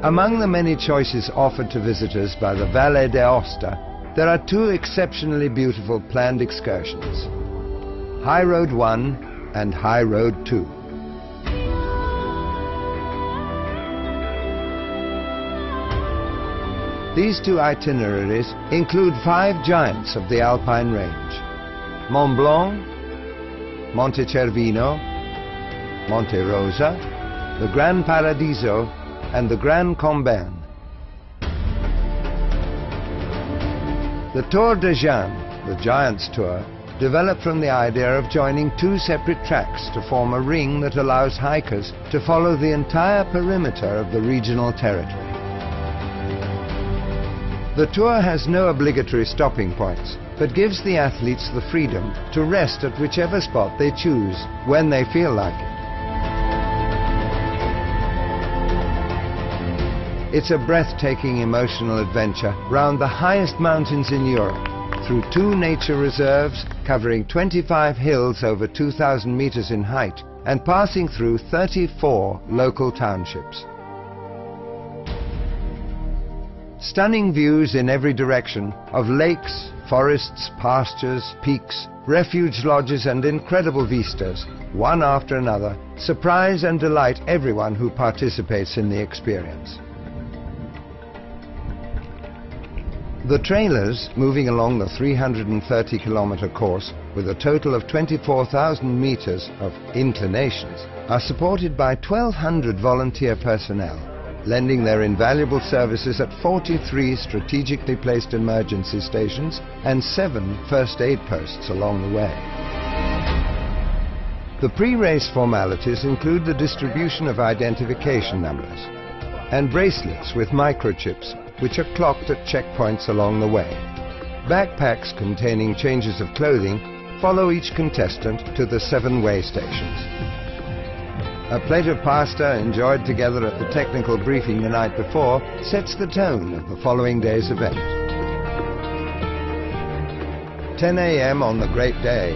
Among the many choices offered to visitors by the Pfade der Höhenwege, there are two exceptionally beautiful planned excursions: High Road 1 and High Road 2. These two itineraries include 5 giants of the Alpine range: Mont Blanc, Monte Cervino, Monte Rosa, the Gran Paradiso and the Gran Combin. The Tour des Géants, the Giants Tour, developed from the idea of joining 2 separate tracks to form a ring that allows hikers to follow the entire perimeter of the regional territory. The tour has no obligatory stopping points, but gives the athletes the freedom to rest at whichever spot they choose, when they feel like it. It's a breathtaking emotional adventure round the highest mountains in Europe, through 2 nature reserves covering 25 hills over 2,000 meters in height and passing through 34 local townships. Stunning views in every direction of lakes, forests, pastures, peaks, refuge lodges and incredible vistas, one after another, surprise and delight everyone who participates in the experience. The trailers, moving along the 330-kilometer course with a total of 24,000 meters of inclinations, are supported by 1,200 volunteer personnel, lending their invaluable services at 43 strategically placed emergency stations and 7 first aid posts along the way. The pre-race formalities include the distribution of identification numbers and bracelets with microchips, which are clocked at checkpoints along the way. Backpacks containing changes of clothing follow each contestant to the 7 way stations. A plate of pasta enjoyed together at the technical briefing the night before sets the tone of the following day's event. 10 a.m. on the great day.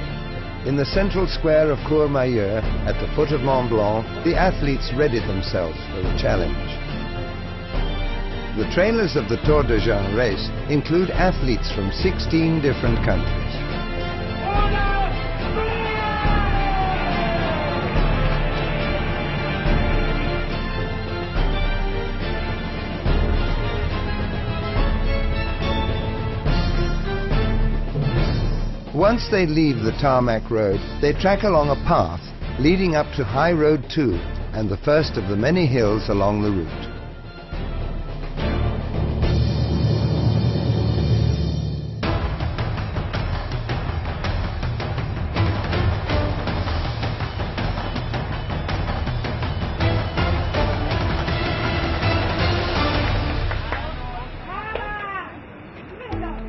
In the central square of Courmayeur, at the foot of Mont Blanc, the athletes readied themselves for the challenge. The trailers of the Tour des Géants race include athletes from 16 different countries. Once they leave the tarmac road, they track along a path leading up to High Road 2 and the first of the many hills along the route.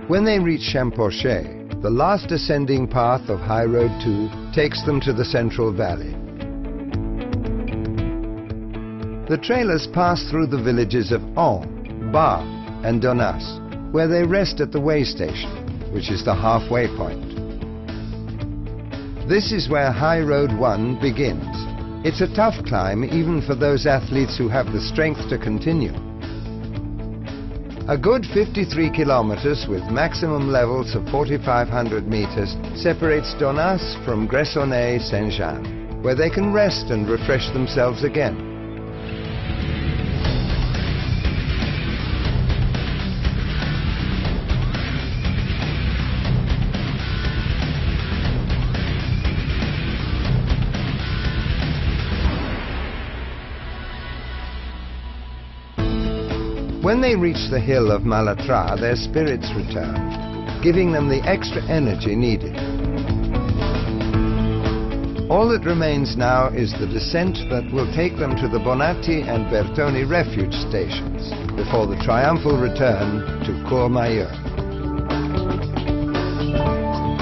When they reach Champorcher, the last ascending path of High Road 2 takes them to the central valley. The trailers pass through the villages of Ans, Bar and Donas, where they rest at the way station, which is the halfway point. This is where High Road 1 begins. It's a tough climb even for those athletes who have the strength to continue. A good 53 kilometers with maximum levels of 4,500 meters separates Donas from Gressoney-Saint-Jean, where they can rest and refresh themselves again. When they reach the hill of Malatra, their spirits return, giving them the extra energy needed. All that remains now is the descent that will take them to the Bonatti and Bertoni refuge stations before the triumphal return to Courmayeur.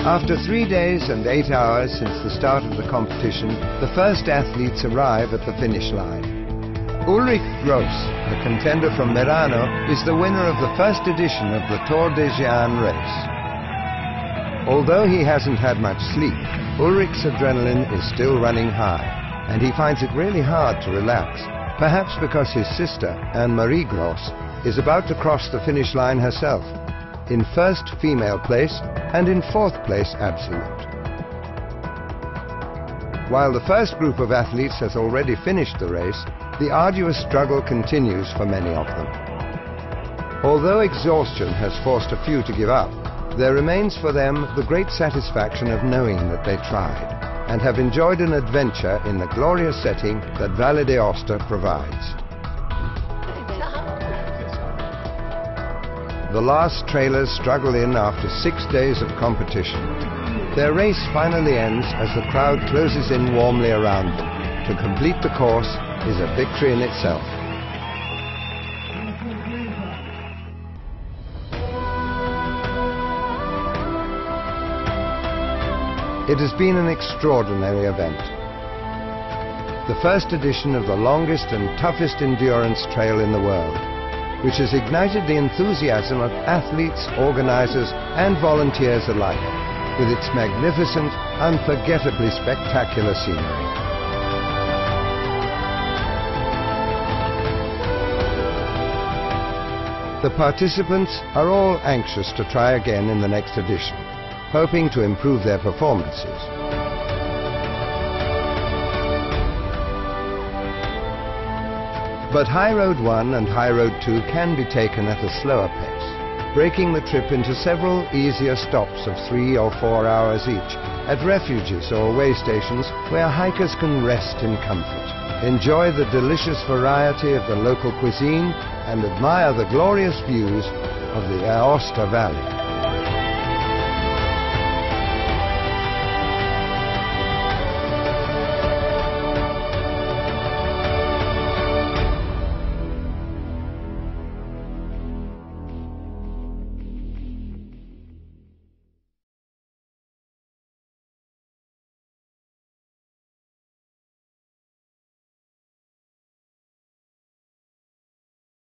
After 3 days and 8 hours since the start of the competition, the first athletes arrive at the finish line. Ulrich Gross, the contender from Merano, is the winner of the first edition of the Tour des Géants race. Although he hasn't had much sleep, Ulrich's adrenaline is still running high, and he finds it really hard to relax. perhaps because his sister, Anne-Marie Gross, is about to cross the finish line herself, in first female place and in fourth place absolute. While the first group of athletes has already finished the race, the arduous struggle continues for many of them. Although exhaustion has forced a few to give up, there remains for them the great satisfaction of knowing that they tried and have enjoyed an adventure in the glorious setting that Pfade der Höhenwege provides. The last trailers struggle in after 6 days of competition. Their race finally ends as the crowd closes in warmly around them. To complete the course is a victory in itself. It has been an extraordinary event. The first edition of the longest and toughest endurance trail in the world, which has ignited the enthusiasm of athletes, organizers, and volunteers alike, with its magnificent, unforgettably spectacular scenery. The participants are all anxious to try again in the next edition, hoping to improve their performances. But High Road 1 and High Road 2 can be taken at a slower pace, breaking the trip into several easier stops of 3 or 4 hours each at refuges or way stations where hikers can rest in comfort, enjoy the delicious variety of the local cuisine, and admire the glorious views of the Aosta Valley.